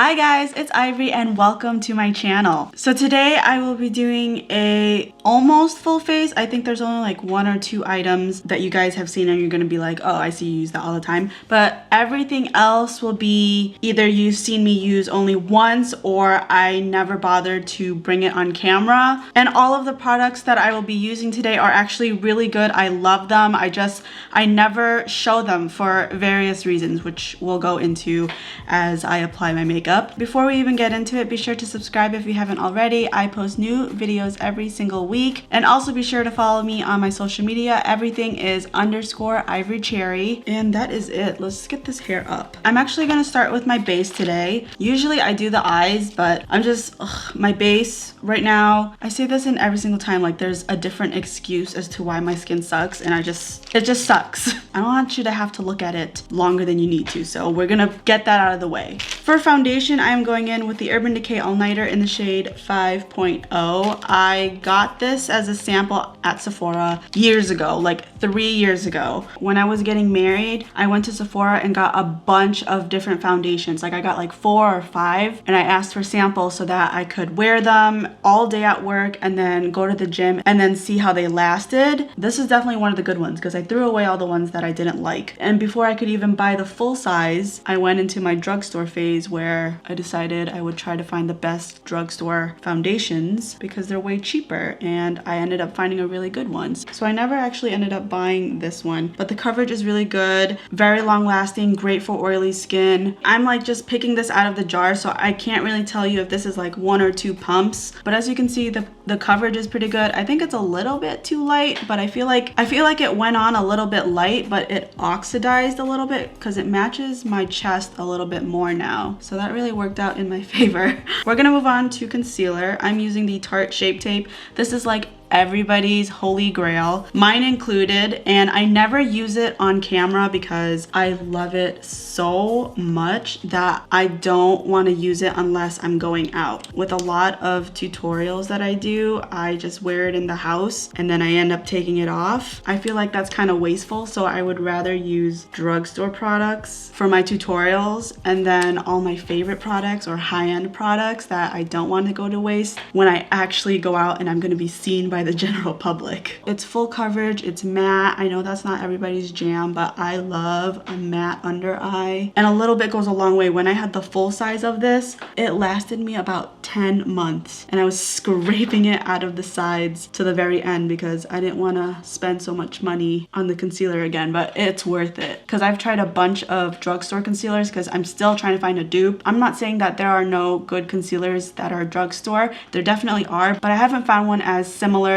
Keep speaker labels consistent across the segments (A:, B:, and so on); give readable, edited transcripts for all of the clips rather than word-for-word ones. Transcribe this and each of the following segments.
A: Hi guys, it's Ivory and welcome to my channel. So today I will be doing a almost full face. I think there's only like one or two items that you guys have seen and you're gonna be like, oh, I see you use that all the time. But everything else will be either you've seen me use only once or I never bothered to bring it on camera. And all of the products that I will be using today are actually really good. I love them. I never show them for various reasons, which we'll go into as I apply my makeup. Before we even get into it, be sure to subscribe if you haven't already. I post new videos every single week. And also be sure to follow me on my social media. Everything is _ivorypcherry. And that is it. Let's get this hair up. I'm actually going to start with my base today. Usually I do the eyes, but I'm just, my base right now, I say this in every single time, like there's a different excuse as to why my skin sucks and it just sucks. I don't want you to have to look at it longer than you need to, so we're gonna get that out of the way. For foundation, I am going in with the Urban Decay All Nighter in the shade 5.0. I got this as a sample at Sephora years ago, like 3 years ago. When I was getting married, I went to Sephora and got a bunch of different foundations. Like I got like 4 or 5 and I asked for samples so that I could wear them all day at work and then go to the gym and then see how they lasted. This is definitely one of the good ones because I threw away all the ones that I didn't like. And before I could even buy the full size, I went into my drugstore phase where I decided I would try to find the best drugstore foundations because they're way cheaper, and I ended up finding a really good one. So I never actually ended up buying this one, but the coverage is really good, very long lasting, great for oily skin. I'm like just picking this out of the jar, so I can't really tell you if this is like 1 or 2 pumps, but as you can see, the coverage is pretty good. I think it's a little bit too light, but I feel like it went on a little bit light, but it oxidized a little bit because it matches my chest a little bit more now. So that really worked out in my favor. We're gonna move on to concealer. I'm using the Tarte Shape Tape. This is like everybody's holy grail, mine included, and I never use it on camera because I love it so much that I don't want to use it unless I'm going out. With a lot of tutorials that I do, I just wear it in the house and then I end up taking it off. I feel like that's kind of wasteful, so I would rather use drugstore products for my tutorials, and then all my favorite products or high-end products that I don't want to go to waste when I actually go out and I'm going to be seen by the general public. It's full coverage, it's matte. I know that's not everybody's jam, but I love a matte under eye, and a little bit goes a long way. When I had the full size of this, it lasted me about 10 months and I was scraping it out of the sides to the very end because I didn't want to spend so much money on the concealer again, but it's worth it because I've tried a bunch of drugstore concealers because I'm still trying to find a dupe. I'm not saying that there are no good concealers that are drugstore. There definitely are, but I haven't found one as similar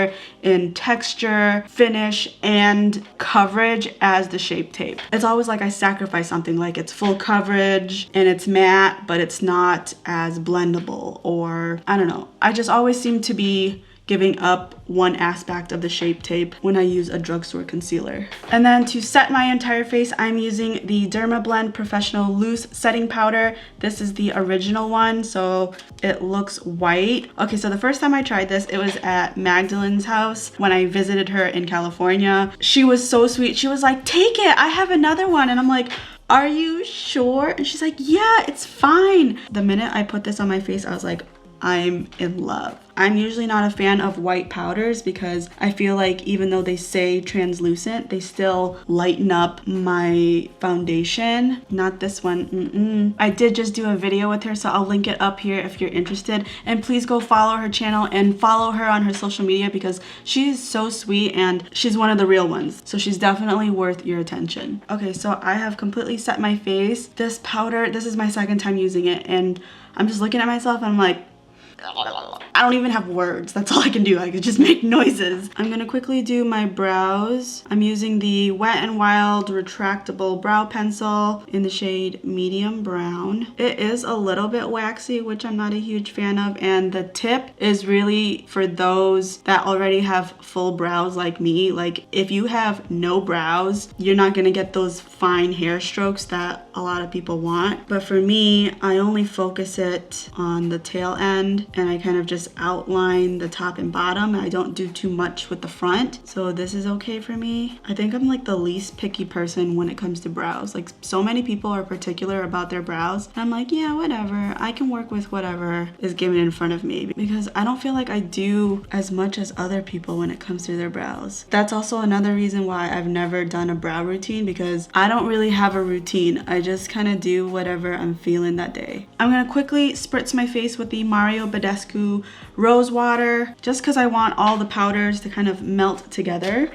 A: in texture, finish, and coverage as the Shape Tape. It's always like I sacrifice something, like it's full coverage and it's matte, but it's not as blendable, or I don't know. I just always seem to be giving up one aspect of the Shape Tape when I use a drugstore concealer. And then to set my entire face, I'm using the Dermablend Professional Loose Setting Powder. This is the original one, so it looks white. Okay, so the first time I tried this, it was at Magdalene's house when I visited her in California. She was so sweet. She was like, take it, I have another one. And I'm like, are you sure? And she's like, yeah, it's fine. The minute I put this on my face, I was like, I'm in love. I'm usually not a fan of white powders because I feel like even though they say translucent, they still lighten up my foundation. Not this one. I did just do a video with her, so I'll link it up here if you're interested. And please go follow her channel and follow her on her social media because she's so sweet and she's one of the real ones. So she's definitely worth your attention. Okay, so I have completely set my face. This powder, this is my second time using it, and I'm just looking at myself and I'm like, I don't even have words. That's all I can do. I could just make noises. I'm gonna quickly do my brows. I'm using the Wet n Wild retractable brow pencil in the shade medium brown. It is a little bit waxy, which I'm not a huge fan of, and the tip is really for those that already have full brows like me. Like if you have no brows, you're not gonna get those fine hair strokes that a lot of people want. But for me, I only focus it on the tail end and I kind of just just outline the top and bottom. I don't do too much with the front, so this is okay for me. I think I'm like the least picky person when it comes to brows. Like, so many people are particular about their brows, and I'm like, yeah, whatever, I can work with whatever is given in front of me, because I don't feel like I do as much as other people when it comes to their brows. That's also another reason why I've never done a brow routine, because I don't really have a routine. I just kind of do whatever I'm feeling that day. I'm gonna quickly spritz my face with the Mario Badescu Rose Water, just because I want all the powders to kind of melt together.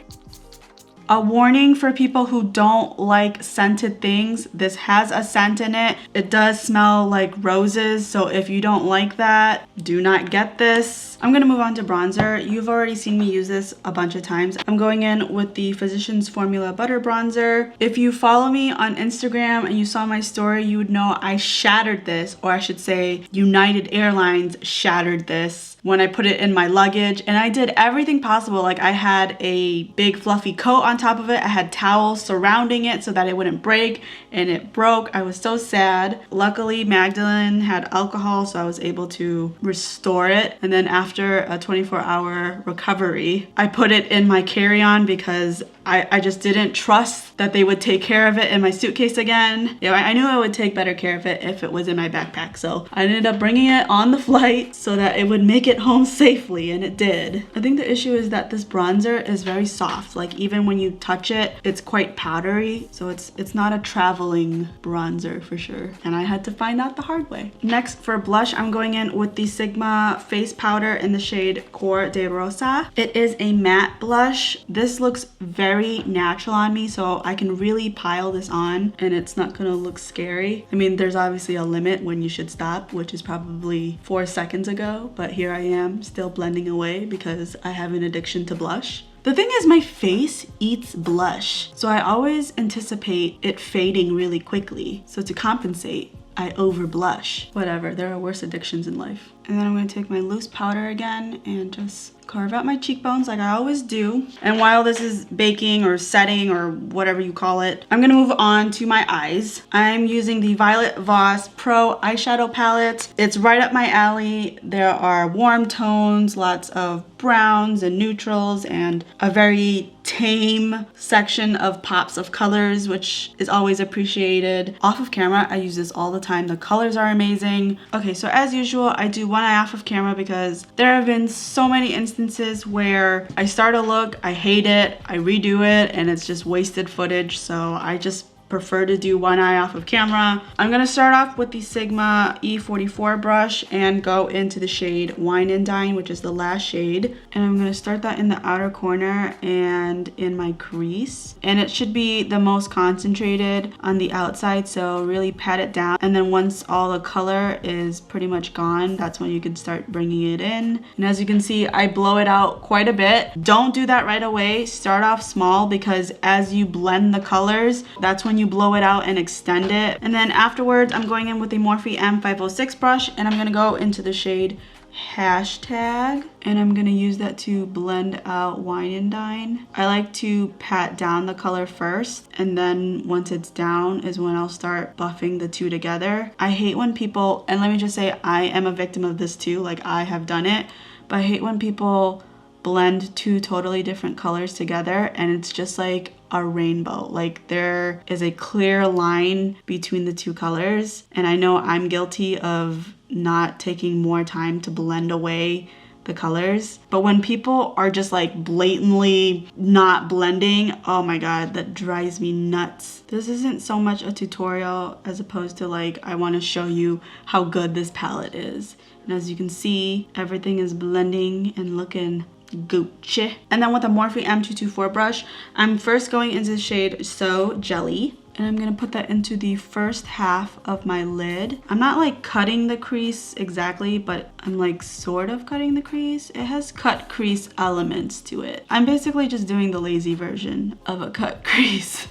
A: A warning for people who don't like scented things, this has a scent in it. It does smell like roses, so if you don't like that, do not get this. I'm gonna move on to bronzer. You've already seen me use this a bunch of times. I'm going in with the Physicians Formula Butter Bronzer. If you follow me on Instagram and you saw my story, you would know I shattered this, or I should say United Airlines shattered this when I put it in my luggage, and I did everything possible. Like, I had a big fluffy coat on top of it. I had towels surrounding it so that it wouldn't break, and it broke. I was so sad. Luckily, Magdalene had alcohol, so I was able to restore it. And then after a 24-hour recovery, I put it in my carry-on because I just didn't trust that they would take care of it in my suitcase again. Yeah, I knew I would take better care of it if it was in my backpack, so I ended up bringing it on the flight so that it would make it home safely, and it did. I think the issue is that this bronzer is very soft. Like, even when you touch it, it's quite powdery, so it's not a traveling bronzer for sure, and I had to find out the hard way. Next, for blush, I'm going in with the Sigma face powder in the shade Cor de Rosa. It is a matte blush. This looks very natural on me, so I can really pile this on and it's not gonna look scary. I mean, there's obviously a limit when you should stop, which is probably 4 seconds ago, but here I am still blending away because I have an addiction to blush. The thing is, my face eats blush, so I always anticipate it fading really quickly. So to compensate, I over blush. Whatever, there are worse addictions in life. And then I'm gonna take my loose powder again and just carve out my cheekbones like I always do. And while this is baking or setting or whatever you call it, I'm gonna move on to my eyes. I'm using the Violet Voss Pro eyeshadow palette. It's right up my alley. There are warm tones, lots of browns and neutrals, and a very tame section of pops of colors, which is always appreciated. Off of camera, I use this all the time. The colors are amazing. Okay, so as usual, I do one eye off of camera because there have been so many instances where I start a look, I hate it, I redo it, and it's just wasted footage. So I just prefer to do one eye off of camera. I'm gonna start off with the Sigma E44 brush and go into the shade Wine and Dine, which is the last shade. And I'm gonna start that in the outer corner and in my crease. And it should be the most concentrated on the outside, so really pat it down. And then once all the color is pretty much gone, that's when you can start bringing it in. And as you can see, I blow it out quite a bit. Don't do that right away. Start off small, because as you blend the colors, that's when you blow it out and extend it. And then afterwards, I'm going in with the Morphe M506 brush, and I'm gonna go into the shade Hashtag, and I'm gonna use that to blend out Wine and Dine. I like to pat down the color first, and then once it's down is when I'll start buffing the two together. I hate when people, and let me just say, I am a victim of this too, like I have done it, but I hate when people blend two totally different colors together and it's just like a rainbow. Like, there is a clear line between the two colors, and I know I'm guilty of not taking more time to blend away the colors. But when people are just like blatantly not blending, oh my god, that drives me nuts. This isn't so much a tutorial as opposed to like, I want to show you how good this palette is. And as you can see, everything is blending and looking Gucci. And then with the Morphe M224 brush, I'm first going into the shade So Jelly, and I'm gonna put that into the first half of my lid. I'm not like cutting the crease exactly, but I'm like sort of cutting the crease. It has cut crease elements to it. I'm basically just doing the lazy version of a cut crease.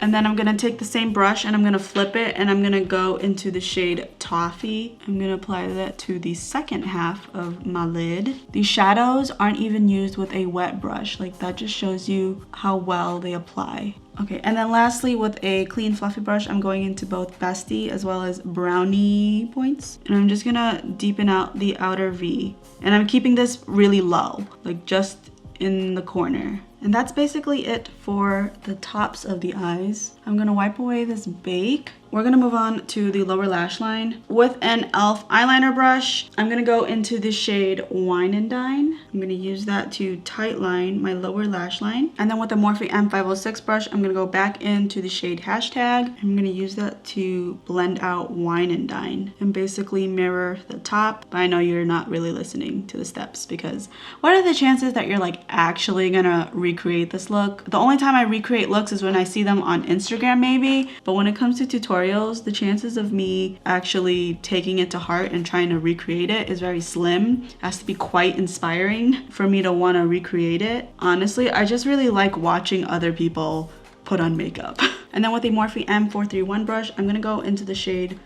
A: And then I'm gonna take the same brush and I'm gonna flip it, and I'm gonna go into the shade Toffee. I'm gonna apply that to the second half of my lid. These shadows aren't even used with a wet brush. Like, that just shows you how well they apply. Okay, and then lastly, with a clean fluffy brush, I'm going into both Bestie as well as Brownie points. And I'm just gonna deepen out the outer V. And I'm keeping this really low, like just in the corner. And that's basically it for the tops of the eyes. I'm gonna wipe away this bake. We're gonna move on to the lower lash line. With an e.l.f. eyeliner brush, I'm gonna go into the shade Wine and Dine. I'm gonna use that to tightline my lower lash line. And then with the Morphe M506 brush, I'm gonna go back into the shade Hashtag. I'm gonna use that to blend out Wine and Dine and basically mirror the top. But I know you're not really listening to the steps, because what are the chances that you're like actually gonna recreate this look? The only time I recreate looks is when I see them on Instagram maybe, but when it comes to tutorials, the chances of me actually taking it to heart and trying to recreate it is very slim. It has to be quite inspiring for me to want to recreate it. Honestly, I just really like watching other people put on makeup. And then with the Morphe M431 brush, I'm gonna go into the shade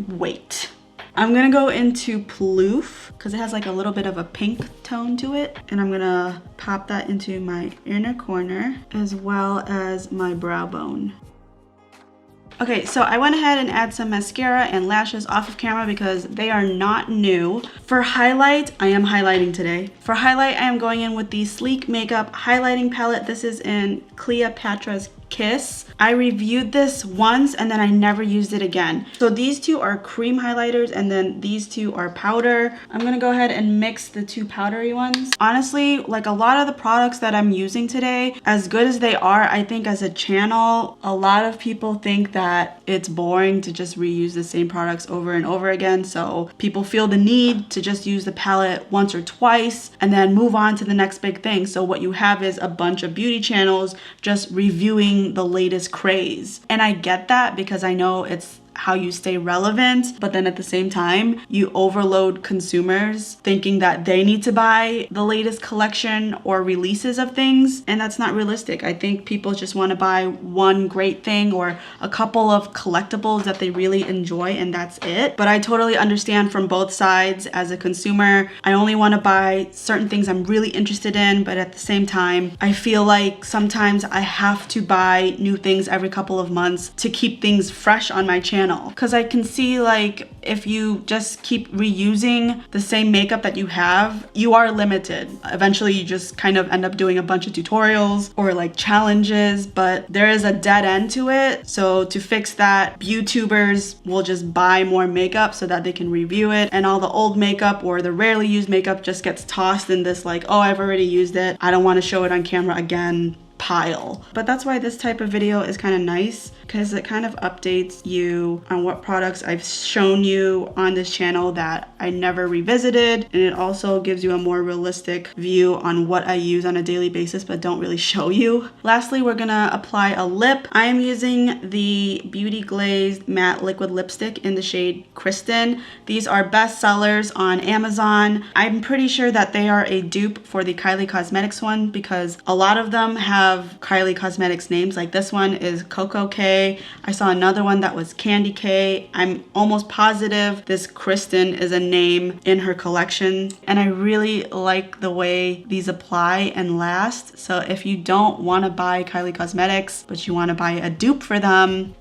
A: Wait. I'm gonna go into Ploof because it has like a little bit of a pink tone to it, and I'm gonna pop that into my inner corner as well as my brow bone. Okay, so I went ahead and add some mascara and lashes off of camera because they are not new. For highlight, I am highlighting today. For highlight, I am going in with the Sleek Makeup highlighting palette. This is in Cleopatra's Kiss. I reviewed this once and then I never used it again. So these two are cream highlighters and then these two are powder. I'm gonna go ahead and mix the two powdery ones. Honestly, like a lot of the products that I'm using today, as good as they are, I think as a channel, a lot of people think that it's boring to just reuse the same products over and over again. So people feel the need to just use the palette once or twice and then move on to the next big thing. So what you have is a bunch of beauty channels just reviewing the latest craze. And I get that because I know it's how you stay relevant, but then at the same time, you overload consumers thinking that they need to buy the latest collection or releases of things, and that's not realistic. I think people just want to buy one great thing or a couple of collectibles that they really enjoy, and that's it. But I totally understand from both sides. As a consumer, I only want to buy certain things I'm really interested in, but at the same time, I feel like sometimes I have to buy new things every couple of months to keep things fresh on my channel. Because I can see, like, if you just keep reusing the same makeup that you have, you are limited. Eventually you just kind of end up doing a bunch of tutorials or like challenges, but there is a dead end to it. So to fix that, YouTubers will just buy more makeup so that they can review it, and all the old makeup or the rarely used makeup just gets tossed in this like, oh, I've already used it, I don't want to show it on camera again pile. But that's why this type of video is kind of nice, because it kind of updates you on what products I've shown you on this channel that I never revisited, and it also gives you a more realistic view on what I use on a daily basis but don't really show you. Lastly, we're gonna apply a lip. I am using the Beauty Glazed Matte Liquid Lipstick in the shade Kristen. These are best sellers on Amazon. I'm pretty sure that they are a dupe for the Kylie Cosmetics one, because a lot of them have Kylie Cosmetics names. Like this one is Coco K. I saw another one that was Candy K. I'm almost positive this Kristen is a name in her collection, and I really like the way these apply and last. So if you don't want to buy Kylie Cosmetics but you want to buy a dupe for them,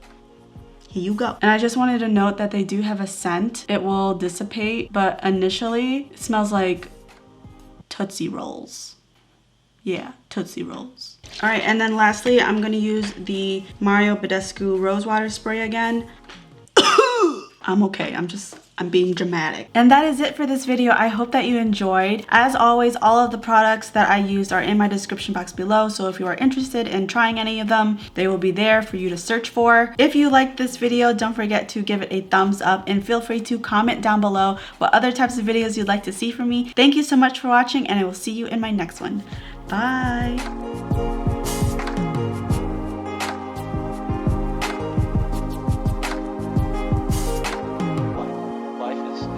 A: here you go. And I just wanted to note that they do have a scent. It will dissipate, but initially it smells like Tootsie Rolls. Yeah, Tootsie Rolls. All right, and then lastly, I'm gonna use the Mario Badescu Rose Water Spray again. I'm okay, I'm being dramatic. And that is it for this video. I hope that you enjoyed. As always, all of the products that I used are in my description box below, so if you are interested in trying any of them, they will be there for you to search for. If you liked this video, don't forget to give it a thumbs up, and feel free to comment down below what other types of videos you'd like to see from me. Thank you so much for watching, and I will see you in my next one. Bye.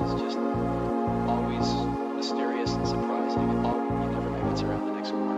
B: Is just always mysterious and surprising. You never know what's around the next corner.